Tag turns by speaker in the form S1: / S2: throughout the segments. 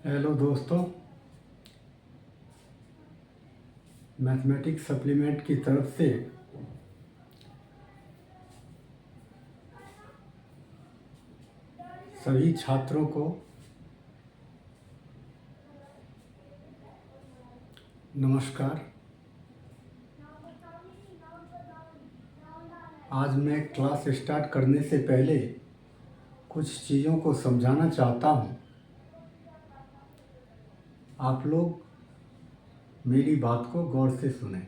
S1: Hello दोस्तों, mathematics supplement की तरफ से सभी छात्रों को नमस्कार। आज मैं क्लास स्टार्ट करने से पहले कुछ चीज़ों को समझाना चाहता हूँ। आप लोग मेरी बात को गौर से सुनें।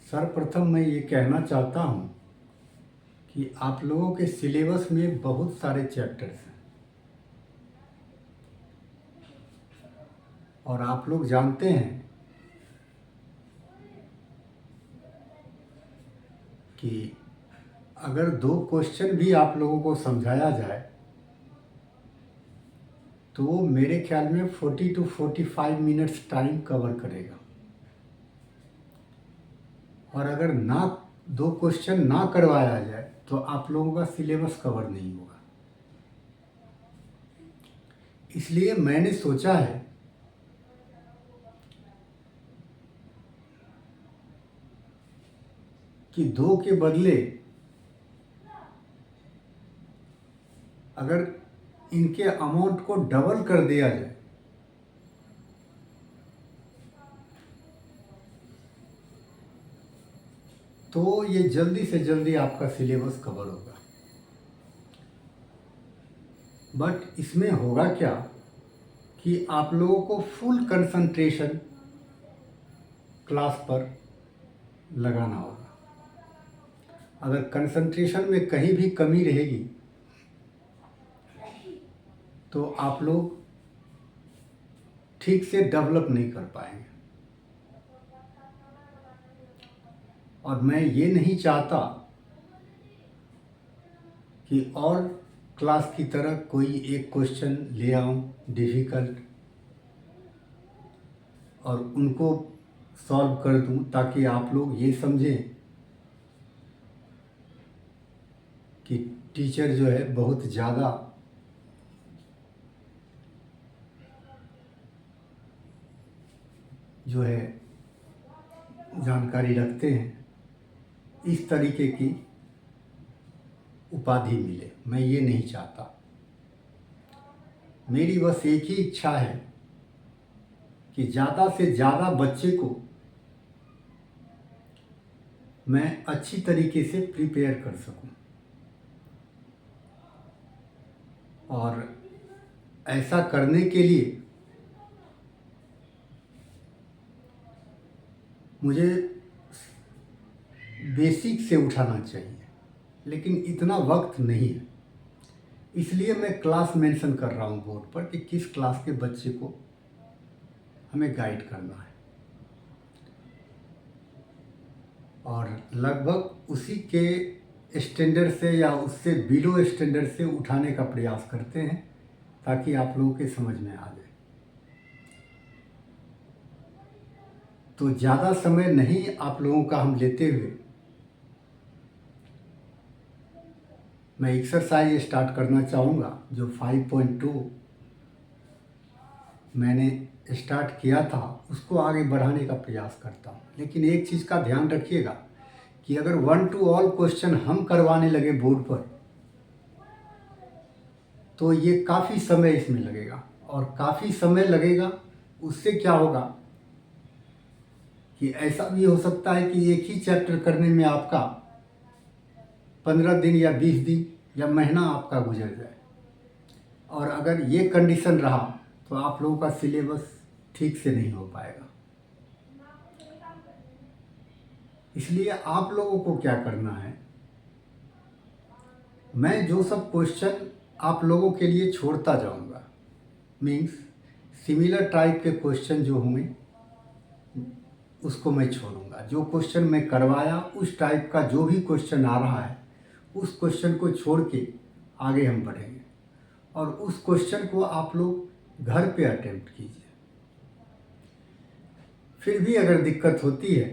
S1: सर्वप्रथम मैं ये कहना चाहता हूँ कि आप लोगों के सिलेबस में बहुत सारे चैप्टर्स हैं और आप लोग जानते हैं कि अगर 2 क्वेश्चन भी आप लोगों को समझाया जाए तो वो मेरे ख्याल में 40 to 45 मिनट्स टाइम कवर करेगा। और अगर 2 क्वेश्चन ना करवाया जाए तो आप लोगों का सिलेबस कवर नहीं होगा। इसलिए मैंने सोचा है कि 2 के बदले अगर इनके अमाउंट को डबल कर दिया जाए तो ये जल्दी से जल्दी आपका सिलेबस कवर होगा। बट इसमें होगा क्या कि आप लोगों को फुल कंसंट्रेशन क्लास पर लगाना होगा। अगर कंसंट्रेशन में कहीं भी कमी रहेगी तो आप लोग ठीक से डेवलप नहीं कर पाएंगे। और मैं ये नहीं चाहता कि और क्लास की तरह कोई एक क्वेश्चन ले आऊँ डिफ़िकल्ट और उनको सॉल्व कर दूँ ताकि आप लोग ये समझें कि टीचर जो है बहुत ज़्यादा जो है जानकारी रखते हैं, इस तरीके की उपाधि मिले। मैं ये नहीं चाहता। मेरी बस एक ही इच्छा है कि ज़्यादा से ज़्यादा बच्चे को मैं अच्छी तरीके से प्रिपेयर कर सकूं। और ऐसा करने के लिए मुझे बेसिक से उठाना चाहिए, लेकिन इतना वक्त नहीं है। इसलिए मैं क्लास मेंशन कर रहा हूँ बोर्ड पर कि किस क्लास के बच्चे को हमें गाइड करना है। और लगभग उसी के स्टैंडर्ड से या उससे बिलो स्टैंडर्ड से उठाने का प्रयास करते हैं ताकि आप लोगों के समझ में आ जाए। तो ज़्यादा समय नहीं आप लोगों का हम लेते हुए मैं एक्सरसाइज स्टार्ट करना चाहूँगा। जो 5.2 मैंने स्टार्ट किया था उसको आगे बढ़ाने का प्रयास करता हूँ। लेकिन एक चीज़ का ध्यान रखिएगा कि अगर 1 to ऑल क्वेश्चन हम करवाने लगे बोर्ड पर तो ये काफ़ी समय इसमें लगेगा। और काफ़ी समय लगेगा उससे क्या होगा कि ऐसा भी हो सकता है कि एक ही चैप्टर करने में आपका 15 दिन या 20 दिन या महीना आपका गुजर जाए। और अगर ये कंडीशन रहा तो आप लोगों का सिलेबस ठीक से नहीं हो पाएगा। इसलिए आप लोगों को क्या करना है, मैं जो सब क्वेश्चन आप लोगों के लिए छोड़ता जाऊंगा, मीन्स सिमिलर टाइप के क्वेश्चन जो होंगे उसको मैं छोड़ूंगा। जो क्वेश्चन मैं करवाया उस टाइप का जो भी क्वेश्चन आ रहा है उस क्वेश्चन को छोड़ के आगे हम बढ़ेंगे। और उस क्वेश्चन को आप लोग घर पे अटेम्प्ट कीजिए। फिर भी अगर दिक्कत होती है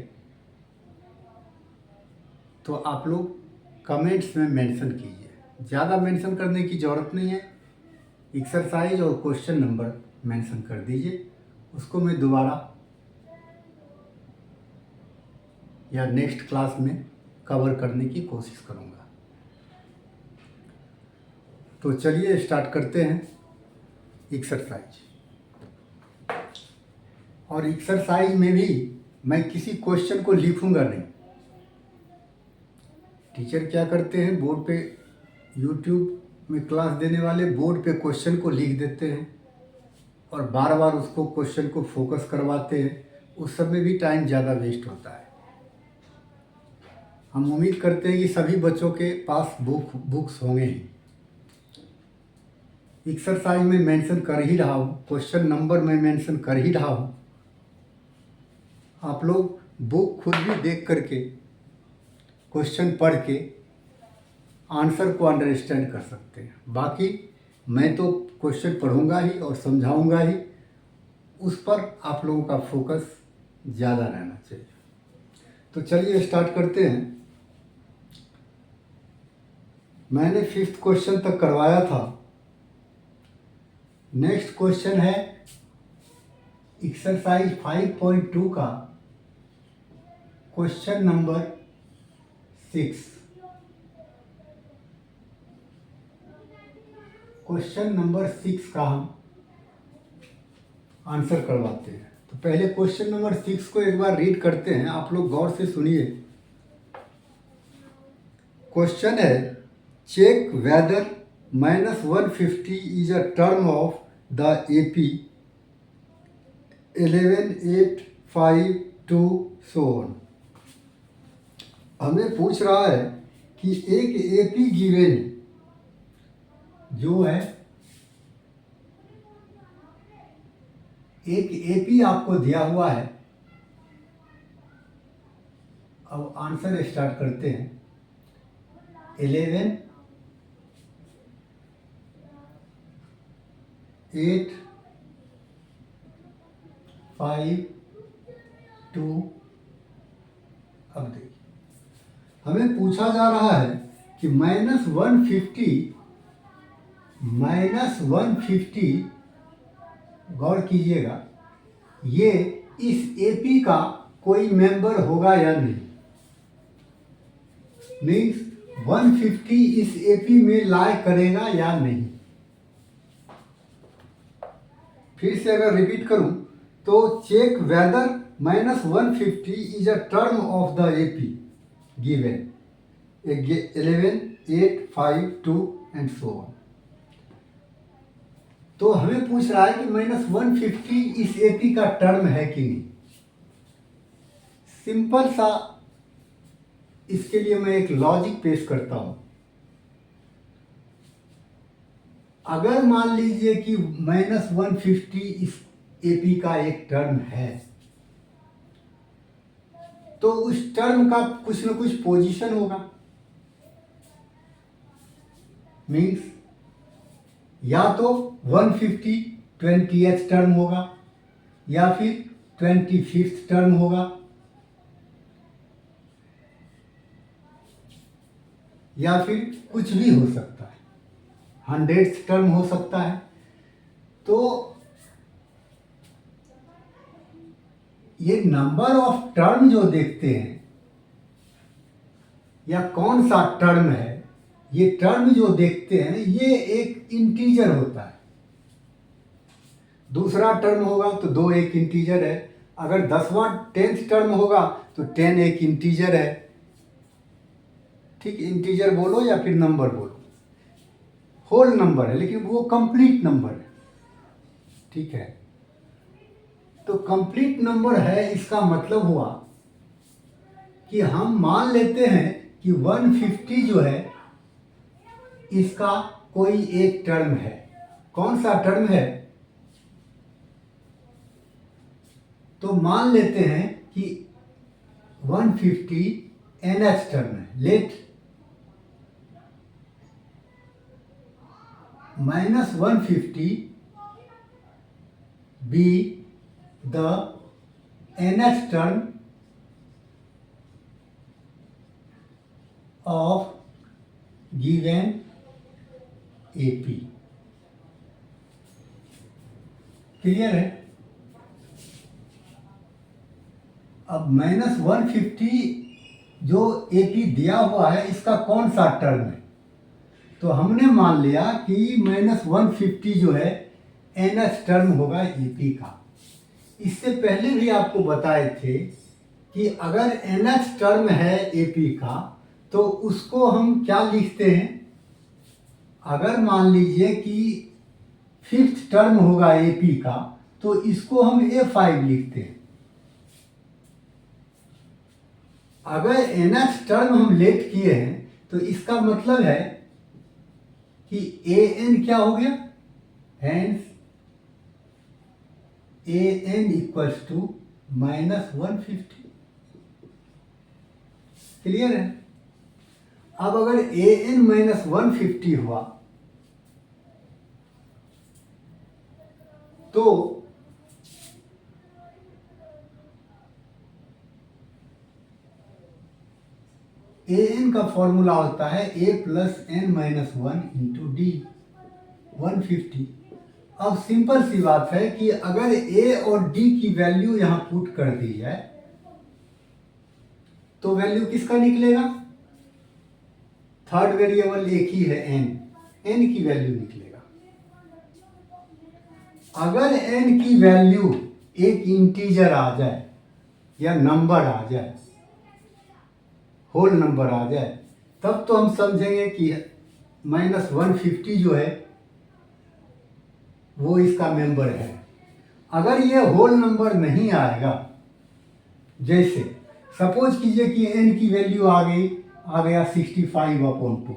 S1: तो आप लोग कमेंट्स में मेंशन कीजिए। ज़्यादा मेंशन करने की ज़रूरत नहीं है। एक्सरसाइज और क्वेश्चन नंबर मेंशन कर दीजिए, उसको मैं दोबारा या नेक्स्ट क्लास में कवर करने की कोशिश करूँगा। तो चलिए स्टार्ट करते हैं एक्सरसाइज। और एक्सरसाइज में भी मैं किसी क्वेश्चन को लिखूंगा नहीं। टीचर क्या करते हैं, बोर्ड पे यूट्यूब में क्लास देने वाले बोर्ड पे क्वेश्चन को लिख देते हैं और बार बार उसको क्वेश्चन को फोकस करवाते हैं। उस सब में भी टाइम ज़्यादा वेस्ट होता है। हम उम्मीद करते हैं कि सभी बच्चों के पास बुक्स होंगे ही। एक्सरसाइज में मेंशन कर ही रहा हूँ, क्वेश्चन नंबर में मेंशन कर ही रहा हूँ। आप लोग बुक खुद भी देख करके क्वेश्चन पढ़ के आंसर को अंडरस्टैंड कर सकते हैं। बाकी मैं तो क्वेश्चन पढ़ूंगा ही और समझाऊंगा ही, उस पर आप लोगों का फोकस ज़्यादा रहना चाहिए। तो चलिए स्टार्ट करते हैं। मैंने 5th क्वेश्चन तक करवाया था। नेक्स्ट क्वेश्चन है एक्सरसाइज 5.2 का क्वेश्चन नंबर 6। क्वेश्चन नंबर 6 का हम आंसर करवाते हैं। तो पहले क्वेश्चन नंबर 6 को एक बार रीड करते हैं, आप लोग गौर से सुनिए। क्वेश्चन है, check whether -150 is a term of the AP 11, 8, 5, 2 so on. हमें पूछ रहा है कि एक AP गिवन जो है, एक AP आपको दिया हुआ है। अब आंसर स्टार्ट करते हैं। 11, 8, 5, 2। अब देखिए, हमें पूछा जा रहा है कि -150 गौर कीजिएगा, ये इस AP का कोई मेंबर होगा या नहीं। मीन्स 150 इस AP में लाई करेगा या नहीं। फिर से अगर रिपीट करूं तो check whether -150 is a term of the AP given 11, 8, 5, 2 and so on. तो हमें पूछ रहा है कि -150 इस AP का टर्म है कि नहीं। सिंपल सा इसके लिए मैं एक लॉजिक पेश करता हूं। अगर मान लीजिए कि -150 इस AP का एक टर्म है, तो उस टर्म का कुछ न कुछ पोजीशन होगा। मीन्स या तो 150 20th टर्म होगा या फिर 25th टर्म होगा या फिर कुछ भी हो सकता है, 100th टर्म हो सकता है। तो ये नंबर ऑफ टर्म जो देखते हैं या कौन सा टर्म है, ये टर्म जो देखते हैं ये एक इंटीजर होता है। दूसरा टर्म होगा तो 2 एक इंटीजर है। अगर 10वां 10th टर्म होगा तो 10 एक इंटीजर है। ठीक, इंटीजर बोलो या फिर नंबर बोलो, होल नंबर है लेकिन वो कंप्लीट नंबर है। ठीक है, तो कंप्लीट नंबर है, इसका मतलब हुआ कि हम मान लेते हैं कि 150 जो है इसका कोई एक टर्म है। कौन सा टर्म है? तो मान लेते हैं कि 150 nth टर्म है। Let -150 be the nth term of given AP। Clear है? अब -150 जो AP दिया हुआ है इसका कौन सा टर्म है? तो हमने मान लिया कि -150 जो है nth टर्म होगा AP का। इससे पहले भी आपको बताए थे कि अगर nth टर्म है AP का तो उसको हम क्या लिखते हैं? अगर मान लीजिए कि 5th टर्म होगा AP का तो इसको हम A5 लिखते हैं। अगर nth टर्म हम लेट किए हैं तो इसका मतलब है कि an क्या हो गया? Hence an equals to -150। Clear है? अब अगर an -150 हुआ तो an का फॉर्मूला होता है a plus n minus 1 into D 150। अब सिंपल सी बात है कि अगर a और d की वैल्यू यहां पुट कर दी जाए तो वैल्यू किसका निकलेगा? थर्ड वेरिएबल एक ही है n की वैल्यू निकलेगा। अगर n की वैल्यू एक इंटीजर आ जाए या नंबर आ जाए, होल नंबर आ जाए, तब तो हम समझेंगे कि -150 जो है वो इसका मेंबर है। अगर ये होल नंबर नहीं आएगा, जैसे सपोज कीजिए कि n की वैल्यू आ गया 65/2,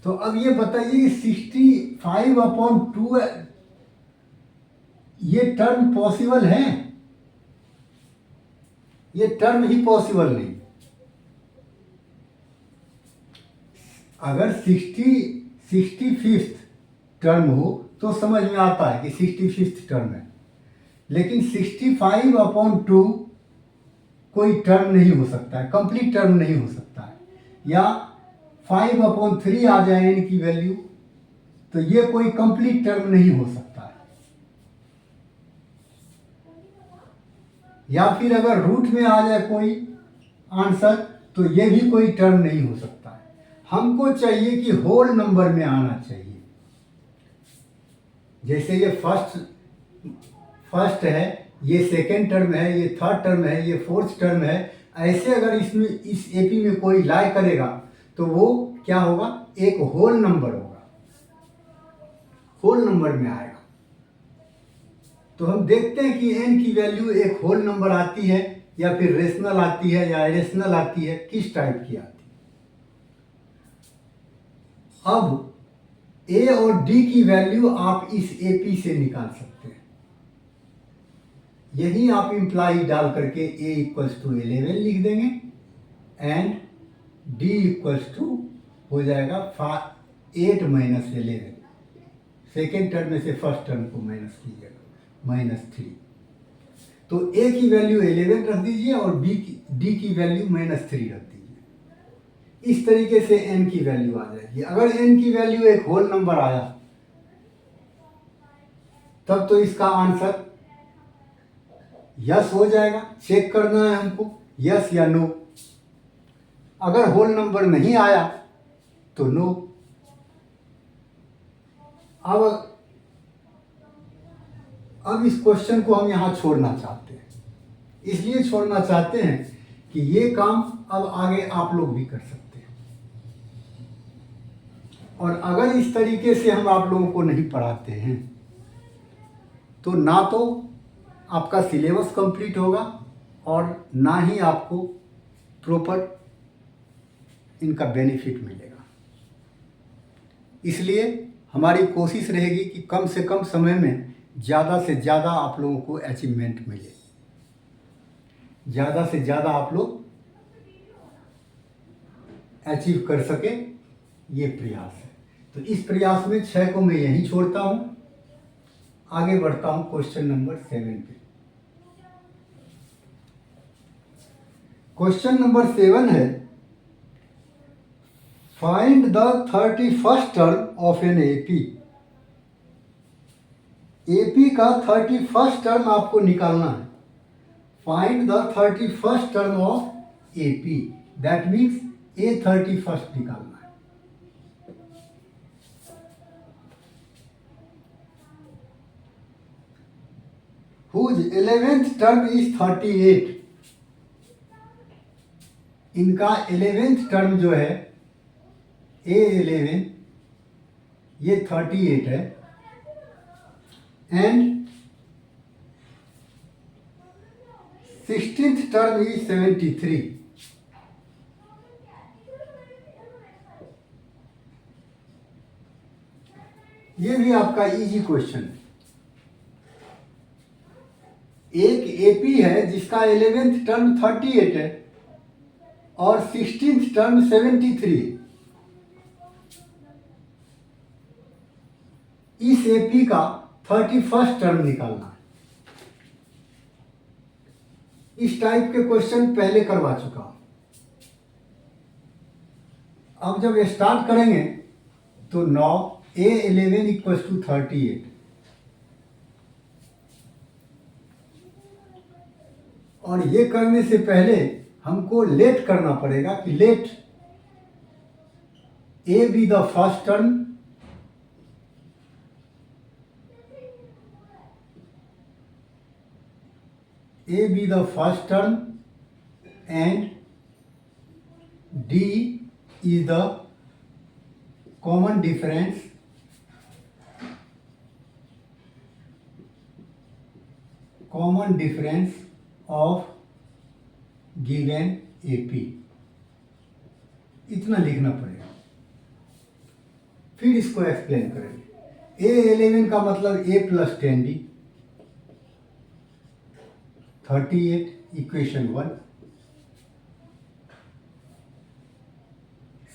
S1: तो अब ये बताइए 65/2 ये टर्म पॉसिबल है? ये टर्म ही पॉसिबल नहीं। अगर 65th टर्म हो तो समझ में आता है कि 65th टर्म है, लेकिन 65/2 कोई टर्म नहीं हो सकता है, कंप्लीट टर्म नहीं हो सकता है। या 5/3 आ जाए n की वैल्यू तो ये कोई कंप्लीट टर्म नहीं हो सकता है। या फिर अगर रूट में आ जाए कोई आंसर तो ये भी कोई टर्म नहीं हो सकता है। हमको चाहिए कि होल नंबर में आना चाहिए। जैसे ये फर्स्ट है, ये सेकेंड टर्म है, ये थर्ड टर्म है, ये फोर्थ टर्म है। ऐसे अगर इसमें इस एपी में कोई लाई करेगा तो वो क्या होगा? एक होल नंबर होगा, होल नंबर में आएगा। तो हम देखते हैं कि n की वैल्यू एक होल नंबर आती है या फिर रेशनल आती है या इरेशनल आती है, किस टाइप की आती है। अब a और d की वैल्यू आप इस AP से निकाल सकते हैं। यही आप इंप्लाई डाल करके a इक्वल्स टू 11 लिख देंगे एंड d इक्वल्स टू हो जाएगा 8 माइनस 11। सेकेंड टर्म में से फर्स्ट टर्म को माइनस कीजिएगा, -3। तो a की वैल्यू 11 रख दीजिए और d की वैल्यू -3 रख दीजिए। इस तरीके से n की वैल्यू आ जाएगी। अगर n की वैल्यू एक होल नंबर आया तब तो इसका आंसर यस हो जाएगा। चेक करना है हमको यस या नो। अगर होल नंबर नहीं आया तो नो। अब इस क्वेश्चन को हम यहां छोड़ना चाहते हैं। इसलिए छोड़ना चाहते हैं कि ये काम अब आगे आप लोग भी कर सकते हैं। और अगर इस तरीके से हम आप लोगों को नहीं पढ़ाते हैं तो ना तो आपका सिलेबस कंप्लीट होगा और ना ही आपको प्रॉपर इनका बेनिफिट मिलेगा। इसलिए हमारी कोशिश रहेगी कि कम से कम समय में ज़्यादा से ज़्यादा आप लोगों को अचीवमेंट मिले, ज़्यादा से ज़्यादा आप लोग अचीव कर सके, ये प्रयास है। तो इस प्रयास में 6 को मैं यहीं छोड़ता हूँ, आगे बढ़ता हूँ क्वेश्चन नंबर 7 पे। क्वेश्चन नंबर 7 है find the 31st term of an AP. AP का 31st टर्म आपको निकालना है। Find the 31st term of AP, that means A 31st निकालना है। Whose 11th term is 38। इनका 11th टर्म जो है A11 ये 38 है, एंड 16th टर्म इज 73। ये भी आपका इजी क्वेश्चन है। एक एपी है जिसका 11th टर्म 38 है और 16th टर्म 73 है। इस एपी का 31st टर्म निकालना है। इस टाइप के क्वेश्चन पहले करवा चुका हूं। अब जब स्टार्ट करेंगे तो 9 A11 इक्वल्स टू 38, और ये करने से पहले हमको लेट करना पड़ेगा कि let A be the first term A be the first term and D is the common difference of given AP। इतना लिखना पड़ेगा, फिर इसको एक्सप्लेन करेंगे। A11 का मतलब A plus 10D 38, equation 1।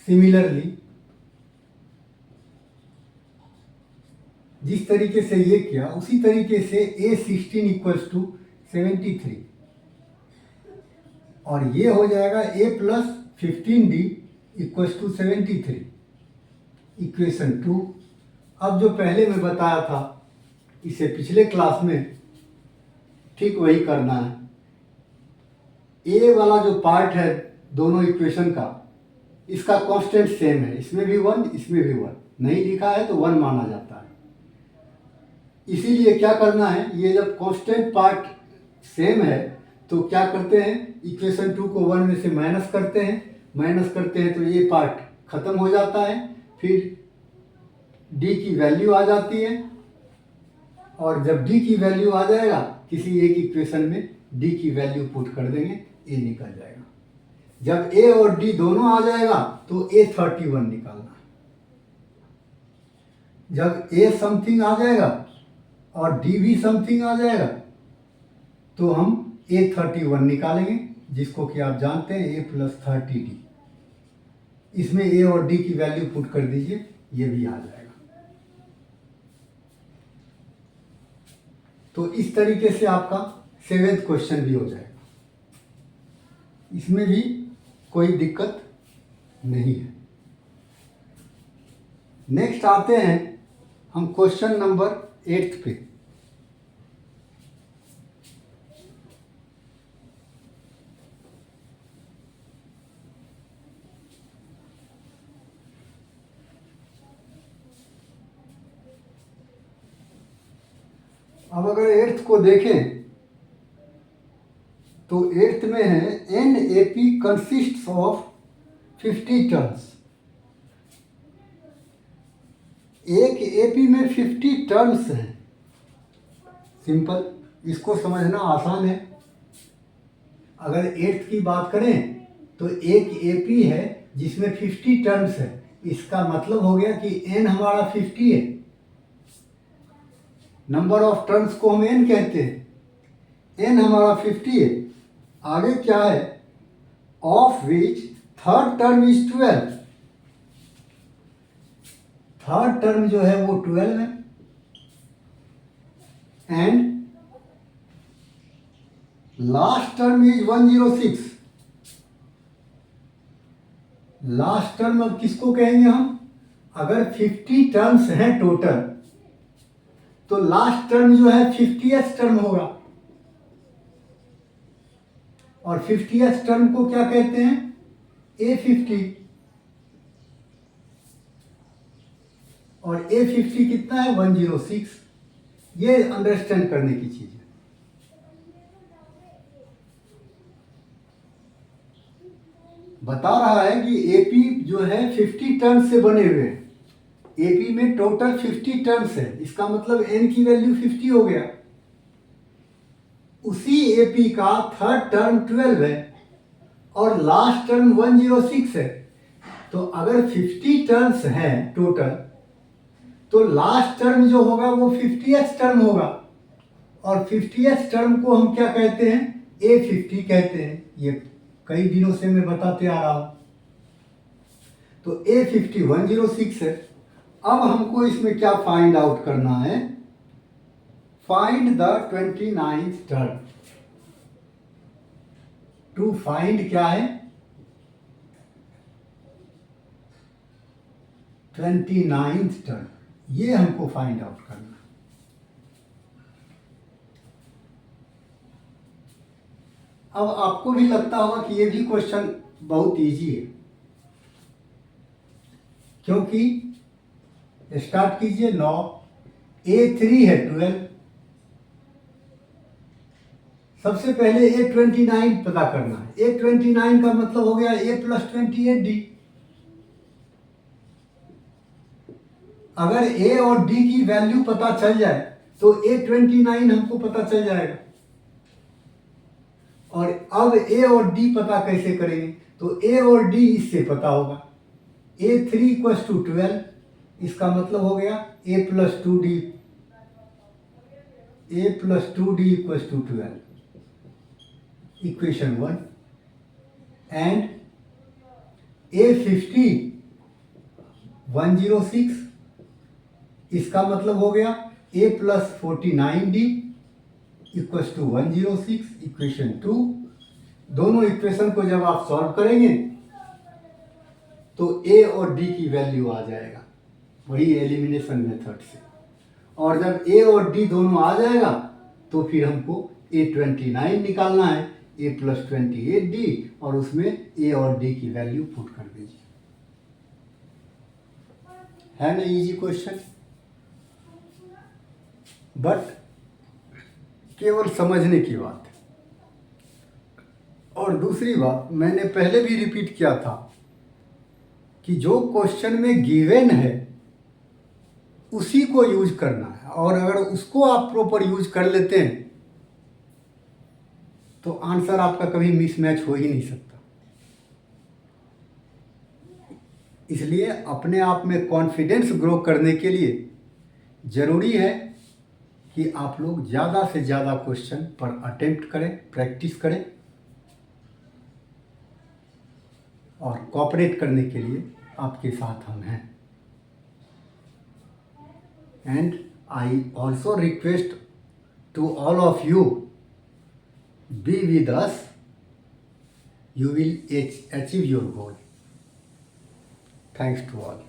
S1: Similarly जिस तरीके से ये किया उसी तरीके से A16 इक्वल्स टू 73, और ये हो जाएगा A plus 15D equals to 73, equation 2। अब जो पहले मैं बताया था इसे पिछले क्लास में ठीक वही करना है। ए वाला जो पार्ट है दोनों इक्वेशन का, इसका कांस्टेंट सेम है, इसमें भी 1 इसमें भी 1 नहीं लिखा है तो 1 माना जाता है। इसीलिए क्या करना है, ये जब कांस्टेंट पार्ट सेम है तो क्या करते हैं, इक्वेशन 2 को 1 में से माइनस करते हैं तो ये पार्ट खत्म हो जाता है, फिर डी की वैल्यू आ जाती है, और जब डी की वैल्यू आ जाएगा किसी एक इक्वेशन में डी की वैल्यू पुट कर देंगे, ए निकल जाएगा। जब ए और डी दोनों आ जाएगा तो A31 निकालना है। जब ए समथिंग आ जाएगा और डी भी समथिंग आ जाएगा तो हम A31 निकालेंगे, जिसको कि आप जानते हैं A प्लस 30D। इसमें ए और डी की वैल्यू पुट कर दीजिए, ये भी आ जाएगा। तो इस तरीके से आपका 7th क्वेश्चन भी हो जाएगा। इसमें भी कोई दिक्कत नहीं है। नेक्स्ट आते हैं हम क्वेश्चन नंबर 8 पे। अब अगर 8th को देखें तो 8th में है an A P consists of 50 terms. एक एपी में 50 टर्म्स हैं। सिंपल, इसको समझना आसान है। अगर 8th की बात करें तो एक एपी है जिसमें 50 टर्म्स है, इसका मतलब हो गया कि n हमारा 50 है। नंबर ऑफ टर्म्स को हम n कहते हैं, n हमारा 50 है। आगे क्या है, of which third term is 12। Third term जो है वो 12 है, and last term is 106। Last term अब किसको कहेंगे हम? अगर 50 टर्म्स हैं टोटल तो लास्ट टर्म जो है 50th टर्म होगा। और 50th टर्म को क्या कहते हैं? A50। और A50 कितना है? 106। ये अंडरस्टैंड करने की चीज है। बता रहा है कि एपी जो है 50 टर्म्स से बने हुए हैं। एपी में टोटल 50 टर्म्स है, इसका मतलब एन की वैल्यू 50 हो गया। उसी एपी का थर्ड टर्म 12 है और लास्ट टर्म 106 है। तो अगर 50 टर्म्स हैं टोटल तो लास्ट टर्म जो होगा वो 50th टर्म होगा। और 50th टर्म को हम क्या कहते हैं? A50 कहते हैं। ये कई दिनों से मैं बताते आ रहा हूं। तो A50 106 है। अब हमको इसमें क्या फाइंड आउट करना है? Find the 29th term. To find क्या है? 29th term. ये हमको फाइंड आउट करना है। अब आपको भी लगता होगा कि ये भी क्वेश्चन बहुत इजी है, क्योंकि स्टार्ट कीजिए 9, A3 है 12। सबसे पहले A29 पता करना है। A29 का मतलब हो गया A + 28D। अगर A और D की वैल्यू पता चल जाए तो A29 हमको पता चल जाएगा। और अब A और D पता कैसे करेंगे? तो A और D इससे पता होगा। A3 = 12, इसका मतलब हो गया A + 2D। A + 2D = 12, equation 1। And A50 106, इसका मतलब हो गया A + 49D = 106, इक्वेशन 2। दोनों इक्वेशन को जब आप सॉल्व करेंगे तो A और D की वैल्यू आ जाएगा, वही एलिमिनेशन मेथड से। और जब A और D दोनों आ जाएगा तो फिर हमको A29 निकालना है, A + 28D, और उसमें A और D की वैल्यू पुट कर दीजिए। है ना इजी क्वेश्चन? बट केवल समझने की बात है। और दूसरी बात, मैंने पहले भी रिपीट किया था कि जो क्वेश्चन में गिवन है उसी को यूज करना है। और अगर उसको आप प्रॉपर यूज कर लेते हैं तो आंसर आपका कभी मिसमैच हो ही नहीं सकता। इसलिए अपने आप में कॉन्फिडेंस ग्रो करने के लिए ज़रूरी है कि आप लोग ज़्यादा से ज़्यादा क्वेश्चन पर अटेम्प्ट करें, प्रैक्टिस करें। और कोऑपरेट करने के लिए आपके साथ हम हैं। And I also request to all of you, be with us, you will achieve your goal. Thanks to all.